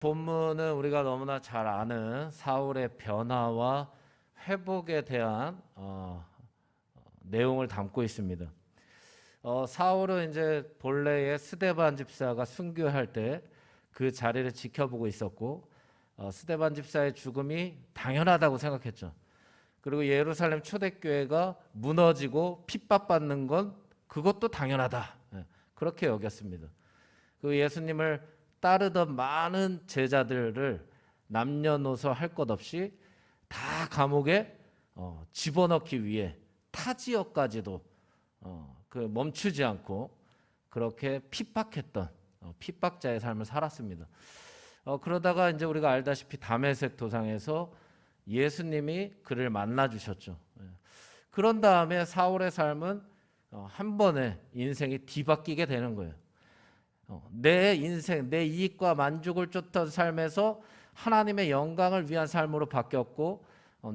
본문은 우리가 너무나 잘 아는 사울의 변화와 회복에 대한 내용을 담고 있습니다. 사울은 이제 본래의 스데반 집사가 순교할 때 그 자리를 지켜보고 있었고, 스데반 집사의 죽음이 당연하다고 생각했죠. 그리고 예루살렘 초대교회가 무너지고 핍박받는 건 그것도 당연하다, 그렇게 여겼습니다. 그 예수님을 따르던 많은 제자들을 남녀노소 할 것 없이 다 감옥에 집어넣기 위해 타 지역까지도 멈추지 않고 그렇게 핍박했던 핍박자의 삶을 살았습니다. 그러다가 이제 우리가 알다시피 다메섹 도상에서 예수님이 그를 만나 주셨죠. 그런 다음에 사울의 삶은 한 번에 인생이 뒤바뀌게 되는 거예요. 내 인생, 내 이익과 만족을 쫓던 삶에서 하나님의 영광을 위한 삶으로 바뀌었고,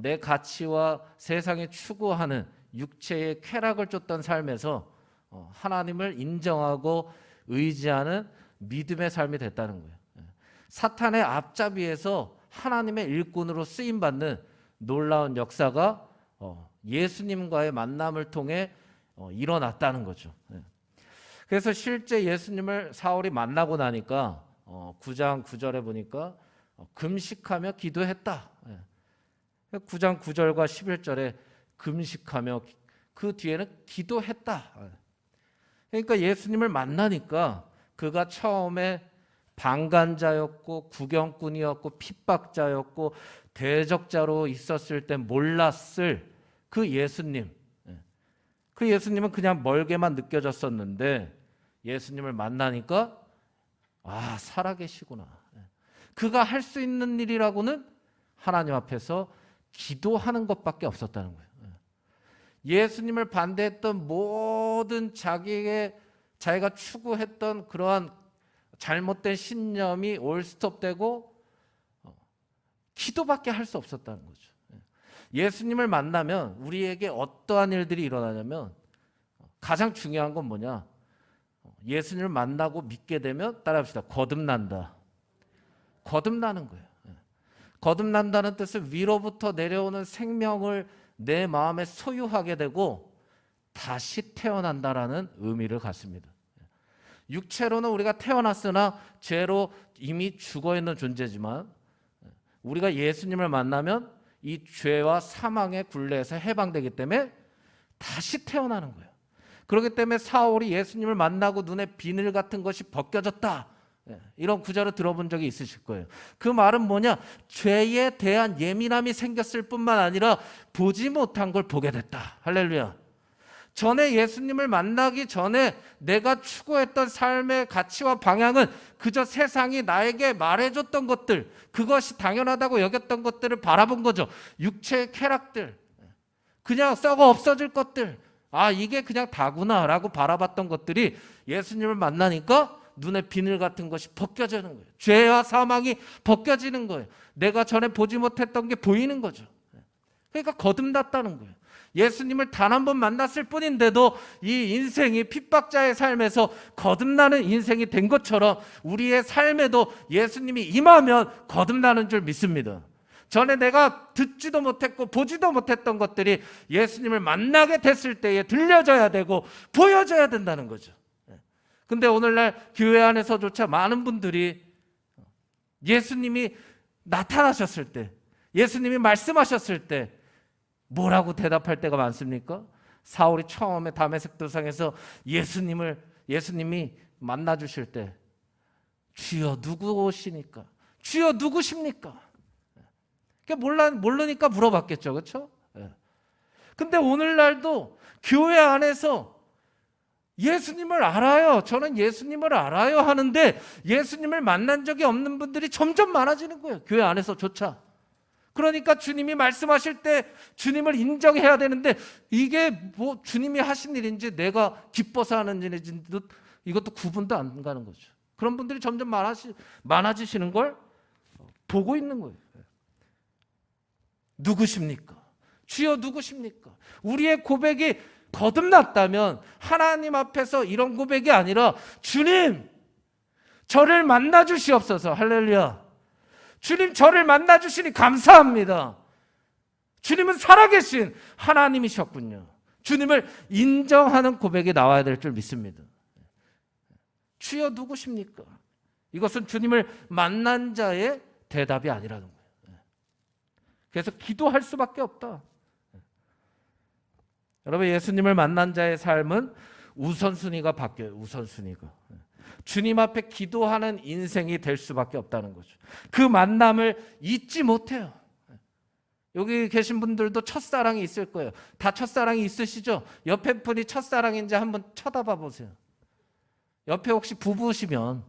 내 가치와 세상이 추구하는 육체의 쾌락을 쫓던 삶에서 하나님을 인정하고 의지하는 믿음의 삶이 됐다는 거예요. 사탄의 앞잡이에서 하나님의 일꾼으로 쓰임받는 놀라운 역사가 예수님과의 만남을 통해 일어났다는 거죠. 그래서 실제 예수님을 사울이 만나고 나니까 9장 9절에 보니까 금식하며 기도했다. 9장 9절과 11절에 금식하며 그 뒤에는 기도했다. 그러니까 예수님을 만나니까 그가 처음에 방관자였고 구경꾼이었고 핍박자였고 대적자로 있었을 때 몰랐을 그 예수님, 그 예수님은 그냥 멀게만 느껴졌었는데 예수님을 만나니까 살아계시구나. 그가 할 수 있는 일이라고는 하나님 앞에서 기도하는 것밖에 없었다는 거예요. 예수님을 반대했던 모든 자기가 추구했던 그러한 잘못된 신념이 올스톱되고 기도밖에 할 수 없었다는 거죠. 예수님을 만나면 우리에게 어떠한 일들이 일어나냐면 가장 중요한 건 뭐냐? 예수님을 만나고 믿게 되면 따라합시다. 거듭난다. 거듭나는 거예요. 거듭난다는 뜻은 위로부터 내려오는 생명을 내 마음에 소유하게 되고 다시 태어난다라는 의미를 갖습니다. 육체로는 우리가 태어났으나 죄로 이미 죽어있는 존재지만 우리가 예수님을 만나면 이 죄와 사망의 굴레에서 해방되기 때문에 다시 태어나는 거예요. 그렇기 때문에 사울이 예수님을 만나고 눈에 비늘 같은 것이 벗겨졌다, 이런 구절을 들어본 적이 있으실 거예요. 그 말은 뭐냐? 죄에 대한 예민함이 생겼을 뿐만 아니라 보지 못한 걸 보게 됐다. 할렐루야. 전에 예수님을 만나기 전에 내가 추구했던 삶의 가치와 방향은 그저 세상이 나에게 말해줬던 것들, 그것이 당연하다고 여겼던 것들을 바라본 거죠. 육체의 쾌락들, 그냥 썩어 없어질 것들, 이게 그냥 다구나 라고 바라봤던 것들이 예수님을 만나니까 눈에 비늘 같은 것이 벗겨지는 거예요. 죄와 사망이 벗겨지는 거예요. 내가 전에 보지 못했던 게 보이는 거죠. 그러니까 거듭났다는 거예요. 예수님을 단 한 번 만났을 뿐인데도 이 인생이 핍박자의 삶에서 거듭나는 인생이 된 것처럼 우리의 삶에도 예수님이 임하면 거듭나는 줄 믿습니다. 전에 내가 듣지도 못했고 보지도 못했던 것들이 예수님을 만나게 됐을 때에 들려져야 되고 보여져야 된다는 거죠. 근데 오늘날 교회 안에서조차 많은 분들이 예수님이 나타나셨을 때, 예수님이 말씀하셨을 때 뭐라고 대답할 때가 많습니까? 사울이 처음에 다메섹 도상에서 예수님이 만나 주실 때 주여 누구시니까? 주여 누구십니까? 모르니까 물어봤겠죠. 그렇죠? 근데 오늘날도 교회 안에서 예수님을 알아요. 저는 예수님을 알아요 하는데 예수님을 만난 적이 없는 분들이 점점 많아지는 거예요. 교회 안에서조차. 그러니까 주님이 말씀하실 때 주님을 인정해야 되는데 이게 뭐 주님이 하신 일인지 내가 기뻐서 하는 일인지 이것도 구분도 안 가는 거죠. 그런 분들이 점점 많아지시는 걸 보고 있는 거예요. 누구십니까? 주여 누구십니까? 우리의 고백이 거듭났다면 하나님 앞에서 이런 고백이 아니라 주님 저를 만나 주시옵소서. 할렐루야. 주님 저를 만나 주시니 감사합니다. 주님은 살아계신 하나님이셨군요. 주님을 인정하는 고백이 나와야 될 줄 믿습니다. 주여 누구십니까? 이것은 주님을 만난 자의 대답이 아니라는 거예요. 그래서 기도할 수밖에 없다. 여러분, 예수님을 만난 자의 삶은 우선순위가 바뀌어요. 우선순위가. 주님 앞에 기도하는 인생이 될 수밖에 없다는 거죠. 그 만남을 잊지 못해요. 여기 계신 분들도 첫사랑이 있을 거예요. 다 첫사랑이 있으시죠? 옆에 분이 첫사랑인지 한번 쳐다봐 보세요. 옆에 혹시 부부시면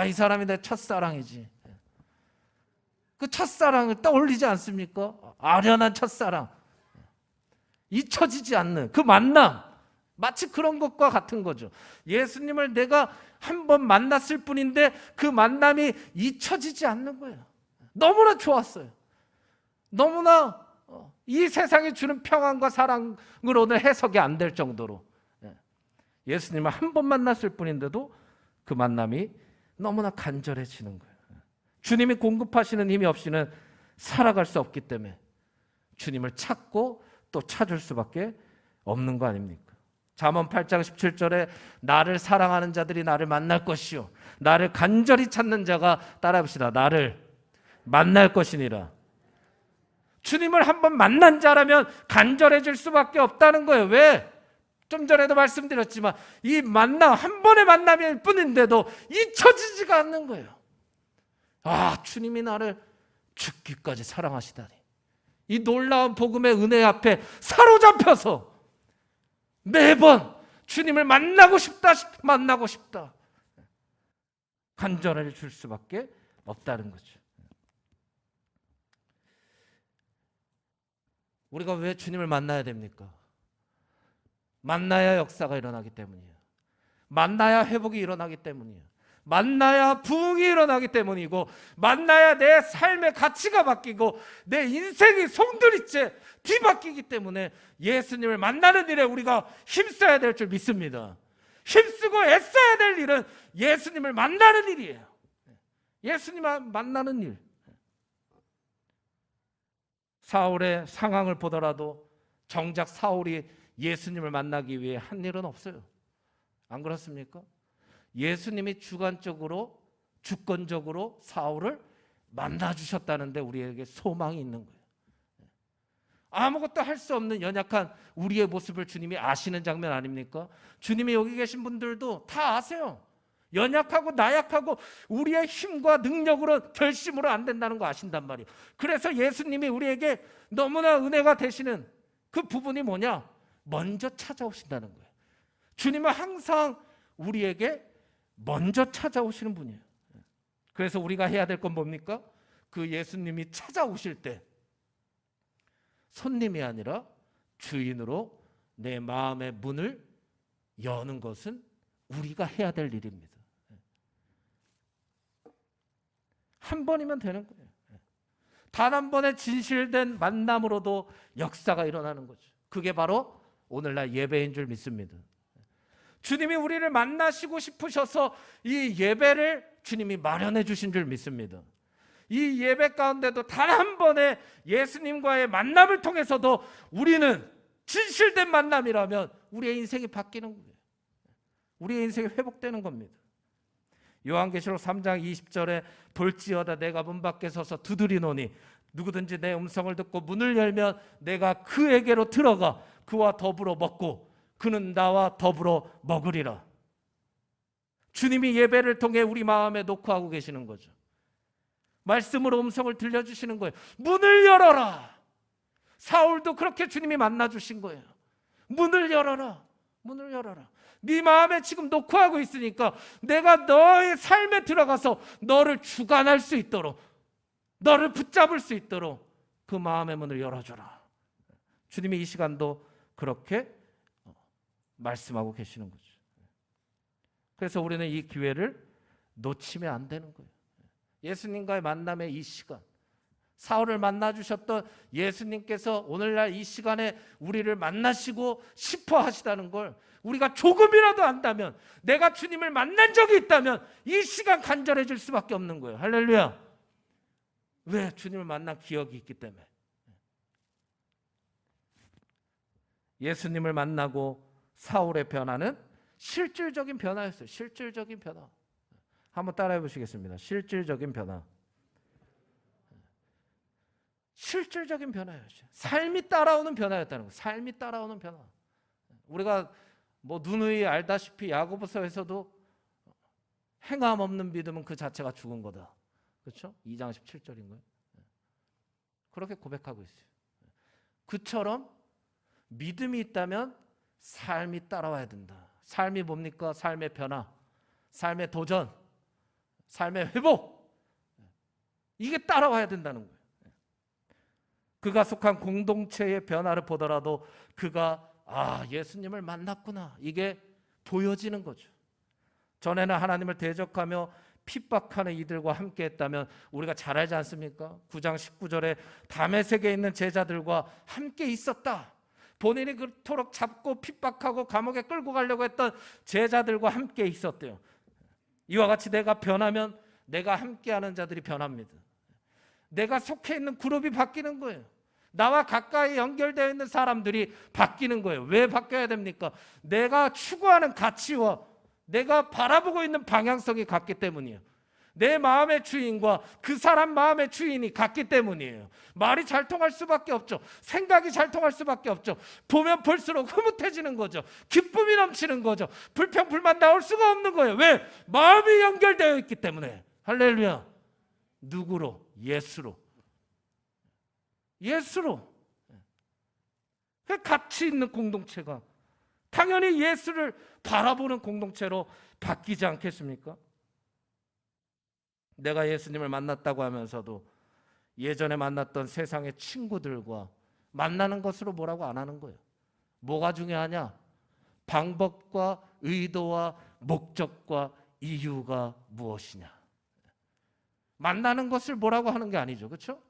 이 사람이 내 첫사랑이지. 그 첫사랑을 떠올리지 않습니까? 아련한 첫사랑. 잊혀지지 않는 그 만남. 마치 그런 것과 같은 거죠. 예수님을 내가 한 번 만났을 뿐인데 그 만남이 잊혀지지 않는 거예요. 너무나 좋았어요. 너무나 이 세상이 주는 평안과 사랑을 오늘 해석이 안 될 정도로 예수님을 한 번 만났을 뿐인데도 그 만남이 너무나 간절해지는 거예요. 주님이 공급하시는 힘이 없이는 살아갈 수 없기 때문에 주님을 찾고 또 찾을 수밖에 없는 거 아닙니까? 잠언 8장 17절에 나를 사랑하는 자들이 나를 만날 것이요 나를 간절히 찾는 자가 따라합시다. 나를 만날 것이니라. 주님을 한번 만난 자라면 간절해질 수밖에 없다는 거예요. 왜? 좀 전에도 말씀드렸지만 이 만남, 한 번의 만남일 뿐인데도 잊혀지지가 않는 거예요. 주님이 나를 죽기까지 사랑하시다니. 이 놀라운 복음의 은혜 앞에 사로잡혀서 매번 주님을 만나고 싶다, 만나고 싶다. 간절해질 수밖에 없다는 거죠. 우리가 왜 주님을 만나야 됩니까? 만나야 역사가 일어나기 때문이에요. 만나야 회복이 일어나기 때문이에요. 만나야 부흥이 일어나기 때문이고, 만나야 내 삶의 가치가 바뀌고 내 인생이 송두리째 뒤바뀌기 때문에 예수님을 만나는 일에 우리가 힘써야 될 줄 믿습니다. 힘쓰고 애써야 될 일은 예수님을 만나는 일이에요. 예수님을 만나는 일. 사울의 상황을 보더라도 정작 사울이 예수님을 만나기 위해 한 일은 없어요. 안 그렇습니까? 예수님이 주관적으로 주권적으로 사울을 만나주셨다는데 우리에게 소망이 있는 거예요. 아무것도 할 수 없는 연약한 우리의 모습을 주님이 아시는 장면 아닙니까? 주님이 여기 계신 분들도 다 아세요. 연약하고 나약하고 우리의 힘과 능력으로 결심으로 안 된다는 거 아신단 말이에요. 그래서 예수님이 우리에게 너무나 은혜가 되시는 그 부분이 뭐냐? 먼저 찾아오신다는 거예요. 주님은 항상 우리에게 먼저 찾아오시는 분이에요. 그래서 우리가 해야 될 건 뭡니까? 그 예수님이 찾아오실 때 손님이 아니라 주인으로 내 마음의 문을 여는 것은 우리가 해야 될 일입니다. 한 번이면 되는 거예요. 단 한 번의 진실된 만남으로도 역사가 일어나는 거죠. 그게 바로 오늘날 예배인 줄 믿습니다. 주님이 우리를 만나시고 싶으셔서 이 예배를 주님이 마련해 주신 줄 믿습니다. 이 예배 가운데도 단 한 번의 예수님과의 만남을 통해서도 우리는 진실된 만남이라면 우리의 인생이 바뀌는 거예요. 우리의 인생이 회복되는 겁니다. 요한계시록 3장 20절에 볼지어다 내가 문 밖에 서서 두드리노니 누구든지 내 음성을 듣고 문을 열면 내가 그에게로 들어가 그와 더불어 먹고 그는 나와 더불어 먹으리라. 주님이 예배를 통해 우리 마음에 녹화하고 계시는 거죠. 말씀으로 음성을 들려주시는 거예요. 문을 열어라. 사울도 그렇게 주님이 만나주신 거예요. 문을 열어라. 문을 열어라. 네 마음에 지금 녹화하고 있으니까 내가 너의 삶에 들어가서 너를 주관할 수 있도록, 너를 붙잡을 수 있도록 그 마음의 문을 열어줘라. 주님이 이 시간도 그렇게 말씀하고 계시는 거죠. 그래서 우리는 이 기회를 놓치면 안 되는 거예요. 예수님과의 만남의 이 시간, 사울을 만나주셨던 예수님께서 오늘날 이 시간에 우리를 만나시고 싶어 하시다는 걸 우리가 조금이라도 안다면, 내가 주님을 만난 적이 있다면 이 시간 간절해질 수밖에 없는 거예요. 할렐루야. 왜? 주님을 만난 기억이 있기 때문에. 예수님을 만나고 사울의 변화는 실질적인 변화였어요. 실질적인 변화. 한번 따라해 보시겠습니다. 실질적인 변화. 실질적인 변화였죠. 삶이 따라오는 변화였다는 거예요. 삶이 따라오는 변화. 우리가 뭐 누누이 알다시피 야고보서에서도 행함 없는 믿음은 그 자체가 죽은 거다. 그렇죠? 2장 17절인 거예요. 그렇게 고백하고 있어요. 그처럼 믿음이 있다면 삶이 따라와야 된다. 삶이 뭡니까? 삶의 변화, 삶의 도전, 삶의 회복. 이게 따라와야 된다는 거예요. 그가 속한 공동체의 변화를 보더라도 그가 예수님을 만났구나. 이게 보여지는 거죠. 전에는 하나님을 대적하며 핍박하는 이들과 함께 했다면 우리가 잘 알지 않습니까? 9장 19절에 다메섹에 있는 제자들과 함께 있었다. 본인이 그토록 잡고 핍박하고 감옥에 끌고 가려고 했던 제자들과 함께 있었대요. 이와 같이 내가 변하면 내가 함께하는 자들이 변합니다. 내가 속해 있는 그룹이 바뀌는 거예요. 나와 가까이 연결되어 있는 사람들이 바뀌는 거예요. 왜 바뀌어야 됩니까? 내가 추구하는 가치와 내가 바라보고 있는 방향성이 같기 때문이에요. 내 마음의 주인과 그 사람 마음의 주인이 같기 때문이에요. 말이 잘 통할 수밖에 없죠. 생각이 잘 통할 수밖에 없죠. 보면 볼수록 흐뭇해지는 거죠. 기쁨이 넘치는 거죠. 불평 불만 나올 수가 없는 거예요. 왜? 마음이 연결되어 있기 때문에. 할렐루야. 누구로? 예수로. 예수로. 가치 있는 공동체가 당연히 예수를 바라보는 공동체로 바뀌지 않겠습니까? 내가 예수님을 만났다고 하면서도 예전에 만났던 세상의 친구들과 만나는 것으로 뭐라고 안 하는 거예요. 뭐가 중요하냐? 방법과 의도와 목적과 이유가 무엇이냐? 만나는 것을 뭐라고 하는 게 아니죠. 그렇죠?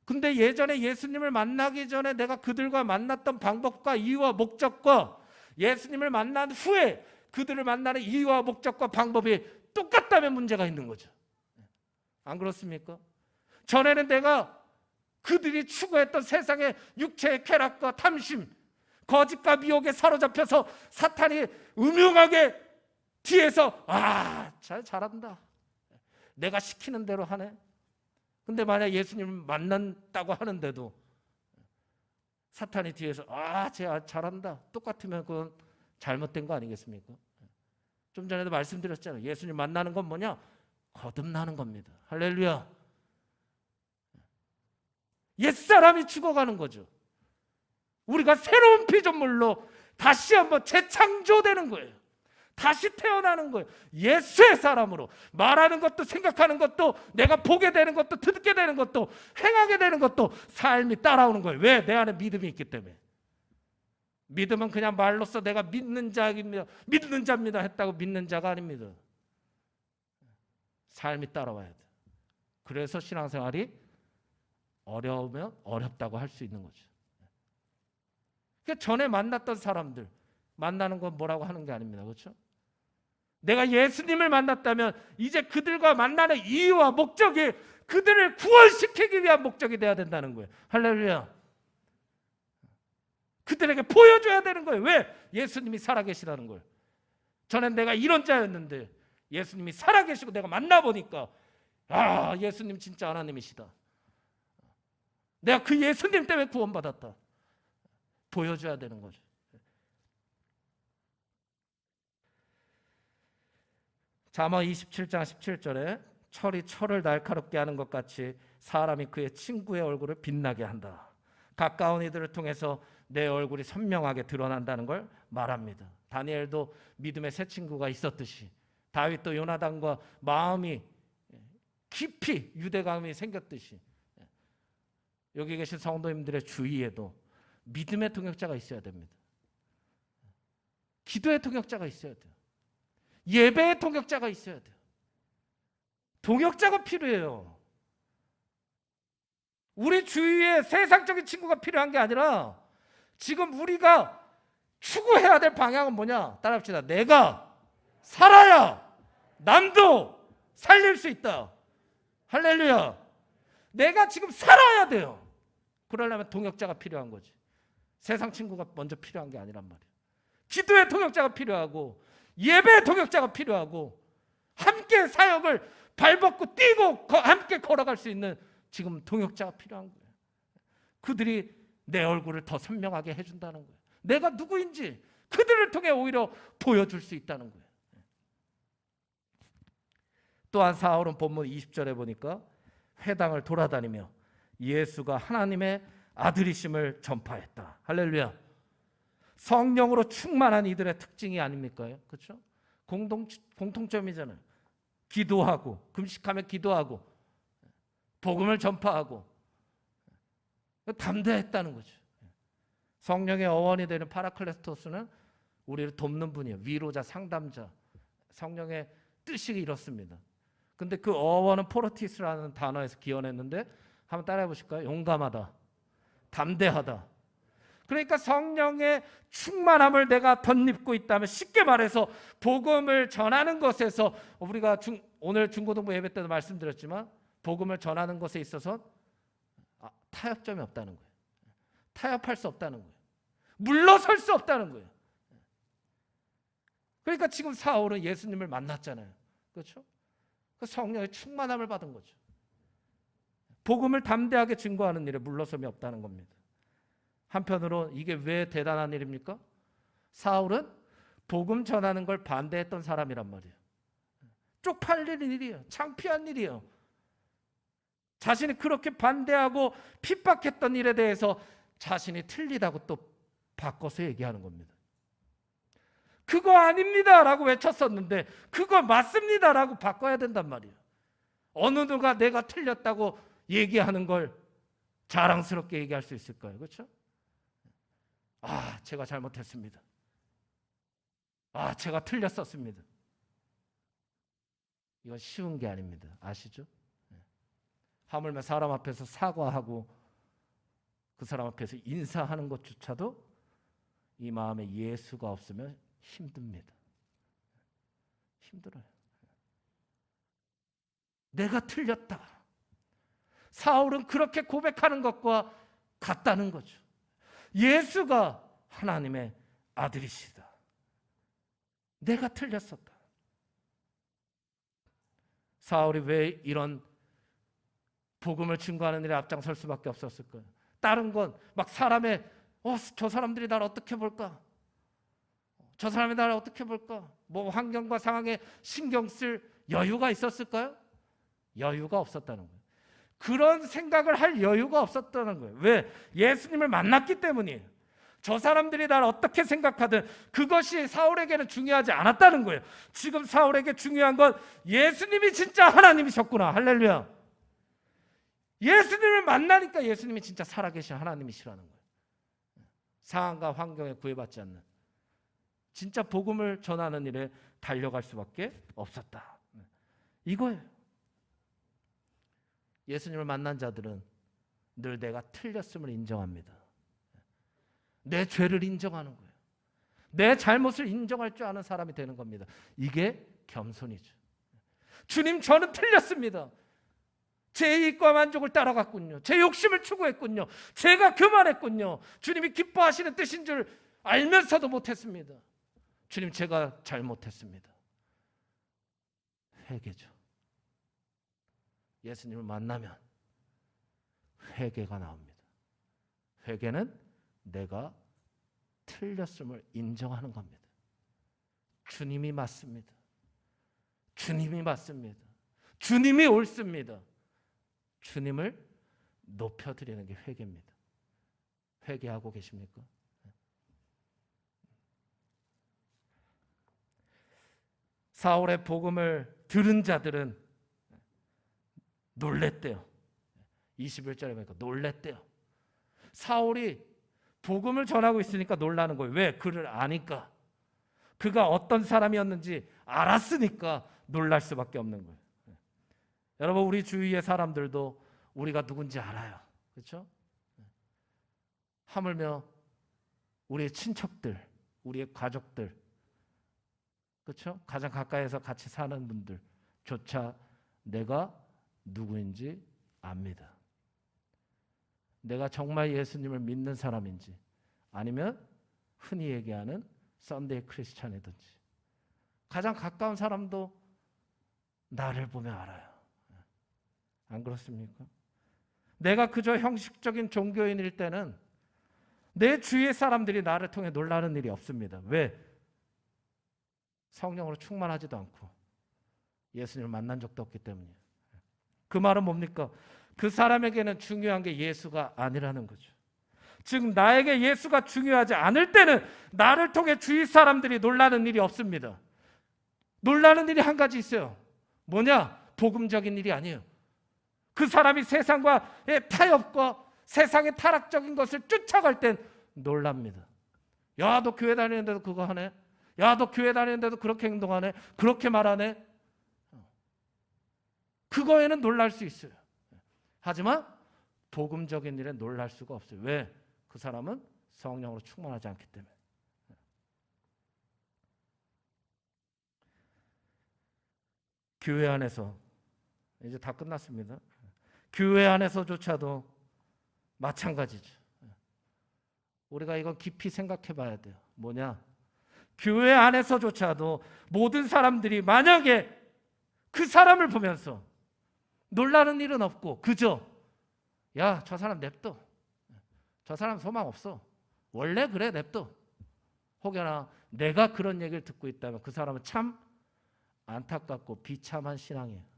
근데 예전에 예수님을 만나기 전에 내가 그들과 만났던 방법과 이유와 목적과 예수님을 만난 후에 그들을 만나는 이유와 목적과 방법이 똑같다면 문제가 있는 거죠. 안 그렇습니까? 전에는 내가 그들이 추구했던 세상의 육체의 쾌락과 탐심, 거짓과 미혹에 사로잡혀서 사탄이 음흉하게 뒤에서 잘한다. 내가 시키는 대로 하네. 근데 만약 예수님을 만난다고 하는데도 사탄이 뒤에서 쟤 잘한다. 똑같으면 그건 잘못된 거 아니겠습니까? 좀 전에도 말씀드렸잖아요. 예수님 만나는 건 뭐냐? 거듭나는 겁니다. 할렐루야. 옛사람이 죽어가는 거죠. 우리가 새로운 피조물로 다시 한번 재창조되는 거예요. 다시 태어나는 거예요. 예수의 사람으로 말하는 것도 생각하는 것도 내가 보게 되는 것도 듣게 되는 것도 행하게 되는 것도 삶이 따라오는 거예요. 왜? 내 안에 믿음이 있기 때문에. 믿음은 그냥 말로써 내가 믿는 자입니다 했다고 믿는 자가 아닙니다. 삶이 따라와야 돼. 그래서 신앙생활이 어려우면 어렵다고 할 수 있는 거죠. 그러니까 전에 만났던 사람들 만나는 건 뭐라고 하는 게 아닙니다. 그렇죠? 내가 예수님을 만났다면 이제 그들과 만나는 이유와 목적이 그들을 구원시키기 위한 목적이 돼야 된다는 거예요. 할렐루야. 그들에게 보여줘야 되는 거예요. 왜? 예수님이 살아계시다는 걸. 전엔 내가 이런 자였는데 예수님이 살아계시고 내가 만나보니까 예수님 진짜 하나님이시다. 내가 그 예수님 때문에 구원받았다. 보여줘야 되는 거죠. 잠언 27장 17절에 철이 철을 날카롭게 하는 것 같이 사람이 그의 친구의 얼굴을 빛나게 한다. 가까운 이들을 통해서 내 얼굴이 선명하게 드러난다는 걸 말합니다. 다니엘도 믿음의 새 친구가 있었듯이 다윗도 요나단과 마음이 깊이 유대감이 생겼듯이 여기 계신 성도님들의 주위에도 믿음의 동역자가 있어야 됩니다. 기도의 동역자가 있어야 돼요. 예배의 동역자가 있어야 돼요. 동역자가 필요해요. 우리 주위에 세상적인 친구가 필요한 게 아니라 지금 우리가 추구해야 될 방향은 뭐냐? 따라합시다. 내가 살아야 남도 살릴 수 있다. 할렐루야. 내가 지금 살아야 돼요. 그러려면 동역자가 필요한 거지. 세상 친구가 먼저 필요한 게 아니란 말이에요. 기도의 동역자가 필요하고 예배의 동역자가 필요하고 함께 사역을 발벗고 뛰고 함께 걸어갈 수 있는 지금 동역자가 필요한 거예요. 그들이 내 얼굴을 더 선명하게 해준다는 거예요. 내가 누구인지 그들을 통해 오히려 보여줄 수 있다는 거예요. 또한 사울은 본문 20절에 보니까 회당을 돌아다니며 예수가 하나님의 아들이심을 전파했다. 할렐루야. 성령으로 충만한 이들의 특징이 아닙니까? 그렇죠? 공통점이잖아요. 기도하고 금식하며 기도하고 복음을 전파하고 담대했다는 거죠. 성령의 어원이 되는 파라클레토스는 우리를 돕는 분이에요. 위로자, 상담자. 성령의 뜻이 이렇습니다. 근데 그 어원은 포르티스라는 단어에서 기원했는데 한번 따라해 보실까요? 용감하다, 담대하다. 그러니까 성령의 충만함을 내가 덧입고 있다면, 쉽게 말해서 복음을 전하는 것에서, 우리가 오늘 중고등부 예배 때도 말씀드렸지만 복음을 전하는 것에 있어서 타협점이 없다는 거예요. 타협할 수 없다는 거예요. 물러설 수 없다는 거예요. 그러니까 지금 사울은 예수님을 만났잖아요. 그렇죠? 그 성령의 충만함을 받은 거죠. 복음을 담대하게 증거하는 일에 물러섬이 없다는 겁니다. 한편으로 이게 왜 대단한 일입니까? 사울은 복음 전하는 걸 반대했던 사람이란 말이에요. 쪽팔리는 일이에요. 창피한 일이에요. 자신이 그렇게 반대하고 핍박했던 일에 대해서 자신이 틀리다고 또 바꿔서 얘기하는 겁니다. 그거 아닙니다 라고 외쳤었는데 그거 맞습니다 라고 바꿔야 된단 말이에요. 어느 누가 내가 틀렸다고 얘기하는 걸 자랑스럽게 얘기할 수 있을까요? 그렇죠? 제가 잘못했습니다. 제가 틀렸었습니다. 이건 쉬운 게 아닙니다. 아시죠? 하물며 사람 앞에서 사과하고 그 사람 앞에서 인사하는 것조차도 이 마음에 예수가 없으면 힘듭니다. 힘들어요. 내가 틀렸다. 사울은 그렇게 고백하는 것과 같다는 거죠. 예수가 하나님의 아들이시다. 내가 틀렸었다. 사울이 왜 이런 복음을 증거하는 일에 앞장설 수밖에 없었을까요? 다른 건 막 사람의 저 사람들이 나를 어떻게 볼까? 저 사람이 나를 어떻게 볼까? 뭐 환경과 상황에 신경 쓸 여유가 있었을까요? 여유가 없었다는 거예요. 그런 생각을 할 여유가 없었다는 거예요. 왜? 예수님을 만났기 때문이에요. 저 사람들이 나를 어떻게 생각하든 그것이 사울에게는 중요하지 않았다는 거예요. 지금 사울에게 중요한 건 예수님이 진짜 하나님이셨구나. 할렐루야. 예수님을 만나니까 예수님이 진짜 살아계신 하나님이시라는 거예요. 상황과 환경에 구애받지 않는 진짜 복음을 전하는 일에 달려갈 수밖에 없었다. 이거예요. 예수님을 만난 자들은 늘 내가 틀렸음을 인정합니다. 내 죄를 인정하는 거예요. 내 잘못을 인정할 줄 아는 사람이 되는 겁니다. 이게 겸손이죠. 주님, 저는 틀렸습니다. 제 이익과 만족을 따라갔군요. 제 욕심을 추구했군요. 제가 교만했군요. 주님이 기뻐하시는 뜻인 줄 알면서도 못했습니다. 주님, 제가 잘못했습니다. 회개죠. 예수님을 만나면 회개가 나옵니다. 회개는 내가 틀렸음을 인정하는 겁니다. 주님이 맞습니다. 주님이 맞습니다. 주님이 옳습니다. 주님을 높여드리는 게 회개입니다. 회개하고 계십니까? 사울의 복음을 들은 자들은 놀랬대요. 21절에 보니까 놀랬대요. 사울이 복음을 전하고 있으니까 놀라는 거예요. 왜? 그를 아니까. 그가 어떤 사람이었는지 알았으니까 놀랄 수밖에 없는 거예요. 여러분, 우리 주위의 사람들도 우리가 누군지 알아요. 그렇죠? 하물며 우리의 친척들, 우리의 가족들, 그렇죠? 가장 가까이에서 같이 사는 분들조차 내가 누구인지 압니다. 내가 정말 예수님을 믿는 사람인지, 아니면 흔히 얘기하는 썬데이 크리스찬이든지, 가장 가까운 사람도 나를 보면 알아요. 안 그렇습니까? 내가 그저 형식적인 종교인일 때는 내 주위의 사람들이 나를 통해 놀라는 일이 없습니다. 왜? 성령으로 충만하지도 않고 예수님을 만난 적도 없기 때문이에요. 그 말은 뭡니까? 그 사람에게는 중요한 게 예수가 아니라는 거죠. 즉 나에게 예수가 중요하지 않을 때는 나를 통해 주위 사람들이 놀라는 일이 없습니다. 놀라는 일이 한 가지 있어요. 뭐냐? 복음적인 일이 아니에요. 그 사람이 세상과의 타협과 세상의 타락적인 것을 쫓아갈 땐 놀랍니다. 야, 너 교회 다니는데도 그거 하네? 야, 너 교회 다니는데도 그렇게 행동하네? 그렇게 말하네? 그거에는 놀랄 수 있어요. 하지만 복음적인 일에 놀랄 수가 없어요. 왜? 그 사람은 성령으로 충만하지 않기 때문에. 교회 안에서 이제 다 끝났습니다. 교회 안에서조차도 마찬가지죠. 우리가 이건 깊이 생각해 봐야 돼요. 뭐냐? 교회 안에서조차도 모든 사람들이 만약에 그 사람을 보면서 놀라는 일은 없고 그저 야, 저 사람 냅둬. 저 사람 소망 없어. 원래 그래, 냅둬. 혹여나 내가 그런 얘기를 듣고 있다면 그 사람은 참 안타깝고 비참한 신앙이에요.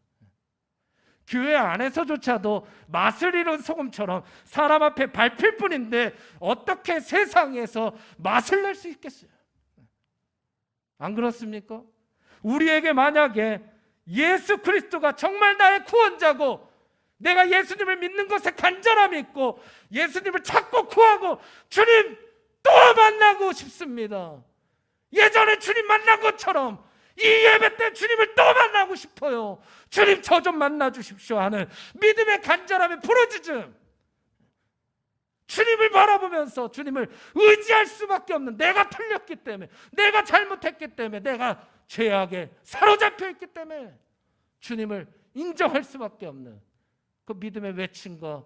교회 안에서조차도 맛을 잃은 소금처럼 사람 앞에 밟힐 뿐인데 어떻게 세상에서 맛을 낼 수 있겠어요? 안 그렇습니까? 우리에게 만약에 예수 그리스도가 정말 나의 구원자고 내가 예수님을 믿는 것에 간절함이 있고 예수님을 찾고 구하고 주님 또 만나고 싶습니다. 예전에 주님 만난 것처럼 이 예배 때 주님을 또 만나고 싶어요. 주님 저 좀 만나 주십시오 하는 믿음의 간절함의 부르짖음. 주님을 바라보면서 주님을 의지할 수밖에 없는, 내가 틀렸기 때문에, 내가 잘못했기 때문에, 내가 죄악에 사로잡혀 있기 때문에 주님을 인정할 수밖에 없는 그 믿음의 외침과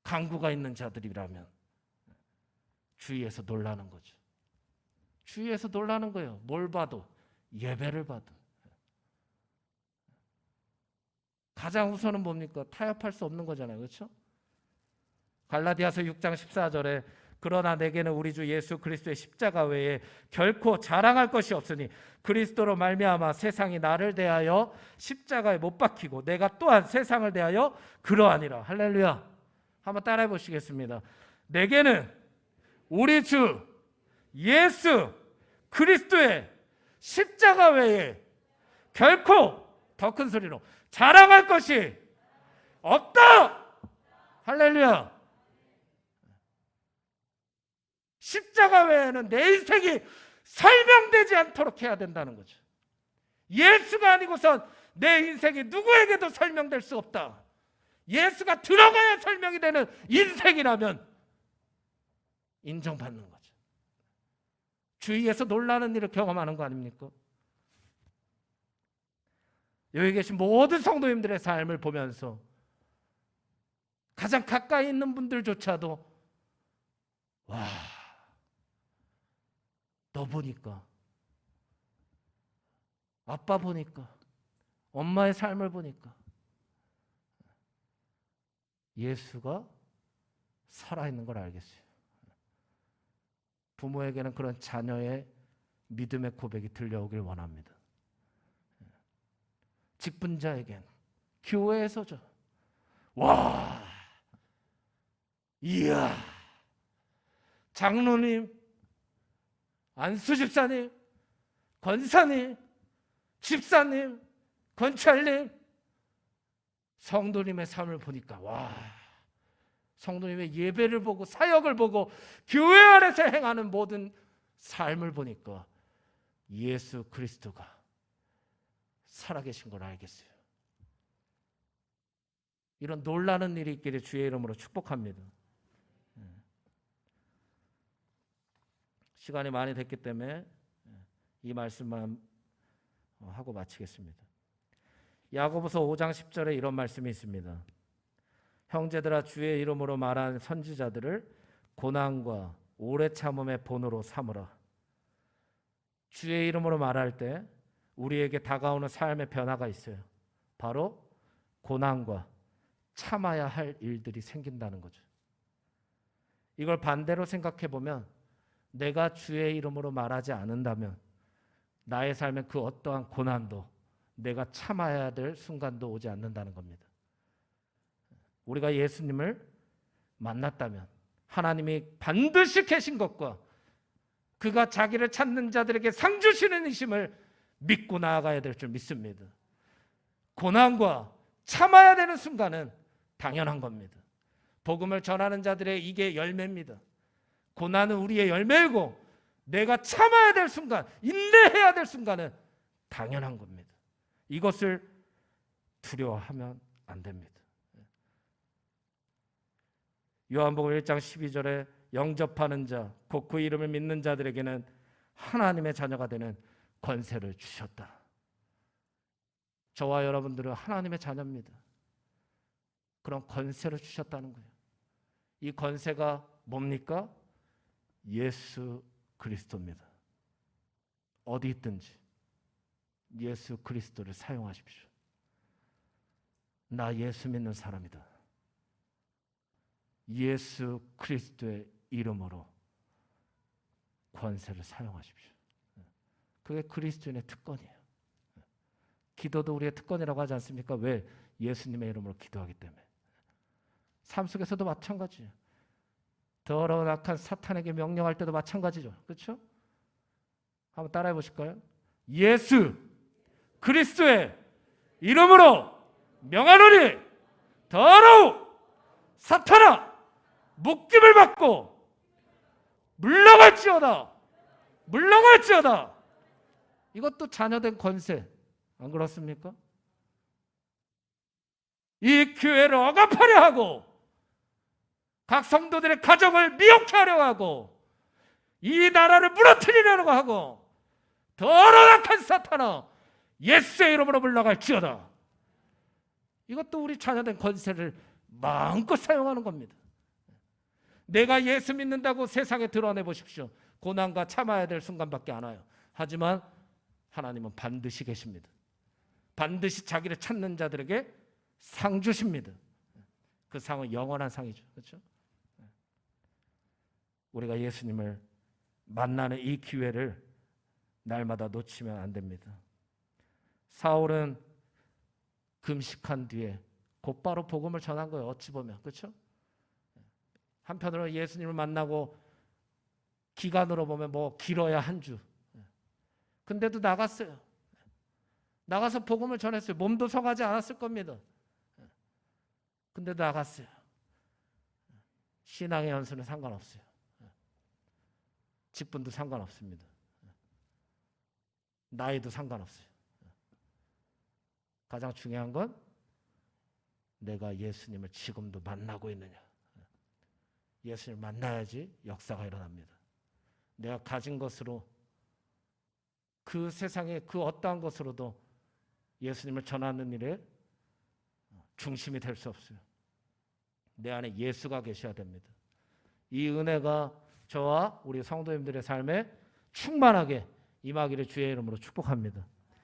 간구가 있는 자들이라면 주위에서 놀라는 거죠. 주위에서 놀라는 거예요. 뭘 봐도, 예배를 봐도. 가장 우선은 뭡니까? 타협할 수 없는 거잖아요. 그렇죠? 갈라디아서 6장 14절에 그러나 내게는 우리 주 예수 그리스도의 십자가 외에 결코 자랑할 것이 없으니 그리스도로 말미암아 세상이 나를 대하여 십자가에 못 박히고 내가 또한 세상을 대하여 그러하니라. 할렐루야. 한번 따라해 보시겠습니다. 내게는 우리 주 예수 그리스도의 십자가 외에 결코, 더 큰 소리로, 자랑할 것이 없다. 할렐루야. 십자가 외에는 내 인생이 설명되지 않도록 해야 된다는 거죠. 예수가 아니고선 내 인생이 누구에게도 설명될 수 없다. 예수가 들어가야 설명이 되는 인생이라면 인정받는 거죠. 주위에서 놀라는 일을 경험하는 거 아닙니까? 여기 계신 모든 성도님들의 삶을 보면서 가장 가까이 있는 분들조차도 와, 너 보니까, 아빠 보니까, 엄마의 삶을 보니까 예수가 살아있는 걸 알겠어요. 부모에게는 그런 자녀의 믿음의 고백이 들려오길 원합니다. 직분자에겐, 교회에서죠. 와, 이야, 장로님, 안수집사님, 권사님, 집사님, 권찰님, 성도님의 삶을 보니까 와, 성도님의 예배를 보고 사역을 보고 교회 안에서 행하는 모든 삶을 보니까 예수 그리스도가 살아계신 걸 알겠어요. 이런 놀라는 일이 있기를 주의 이름으로 축복합니다. 시간이 많이 됐기 때문에 이 말씀만 하고 마치겠습니다. 야고보서 5장 10절에 이런 말씀이 있습니다. 형제들아 주의 이름으로 말한 선지자들을 고난과 오래 참음의 본으로 삼으라. 주의 이름으로 말할 때 우리에게 다가오는 삶의 변화가 있어요. 바로 고난과 참아야 할 일들이 생긴다는 거죠. 이걸 반대로 생각해 보면 내가 주의 이름으로 말하지 않는다면 나의 삶에 그 어떠한 고난도 내가 참아야 될 순간도 오지 않는다는 겁니다. 우리가 예수님을 만났다면 하나님이 반드시 계신 것과 그가 자기를 찾는 자들에게 상 주시는 이심을 믿고 나아가야 될 줄 믿습니다. 고난과 참아야 되는 순간은 당연한 겁니다. 복음을 전하는 자들의 이게 열매입니다. 고난은 우리의 열매이고 내가 참아야 될 순간, 인내해야 될 순간은 당연한 겁니다. 이것을 두려워하면 안 됩니다. 요한복음 1장 12절에 영접하는 자, 곧 그 이름을 믿는 자들에게는 하나님의 자녀가 되는 권세를 주셨다. 저와 여러분들은 하나님의 자녀입니다. 그런 권세를 주셨다는 거예요. 이 권세가 뭡니까? 예수 그리스도입니다. 어디 있든지 예수 그리스도를 사용하십시오. 나 예수 믿는 사람이다. 예수 그리스도의 이름으로 권세를 사용하십시오. 그게 그리스도인의 특권이에요. 기도도 우리의 특권이라고 하지 않습니까? 왜? 예수님의 이름으로 기도하기 때문에. 삶 속에서도 마찬가지예요. 더러운 악한 사탄에게 명령할 때도 마찬가지죠. 그렇죠? 한번 따라해 보실까요? 예수 그리스도의 이름으로 명하노니 더러운 사탄아 묶임을 받고 물러갈지어다. 물러갈지어다. 이것도 자녀된 권세. 안 그렇습니까? 이 교회를 억압하려 하고 각 성도들의 가정을 미혹해 하려고 하고 이 나라를 무너뜨리려고 하고 더러운 악한 사탄아 예수의 이름으로 물러갈지어다. 이것도 우리 자녀된 권세를 마음껏 사용하는 겁니다. 내가 예수 믿는다고 세상에 드러내 보십시오. 고난과 참아야 될 순간밖에 안 와요. 하지만 하나님은 반드시 계십니다. 반드시 자기를 찾는 자들에게 상 주십니다. 그 상은 영원한 상이죠. 그렇죠? 우리가 예수님을 만나는 이 기회를 날마다 놓치면 안 됩니다. 사울은 금식한 뒤에 곧바로 복음을 전한 거예요. 어찌 보면. 그렇죠? 한편으로 예수님을 만나고 기간으로 보면 뭐 길어야 한 주. 근데도 나갔어요. 나가서 복음을 전했어요. 몸도 성하지 않았을 겁니다. 근데도 나갔어요. 신앙의 연수는 상관없어요. 직분도 상관없습니다. 나이도 상관없어요. 가장 중요한 건 내가 예수님을 지금도 만나고 있느냐. 예수님을 만나야지 역사가 일어납니다. 내가 가진 것으로 그 세상의 그 어떠한 것으로도 예수님을 전하는 일에 중심이 될 수 없어요. 내 안에 예수가 계셔야 됩니다. 이 은혜가 저와 우리 성도님들의 삶에 충만하게 임하기를 주의 이름으로 축복합니다.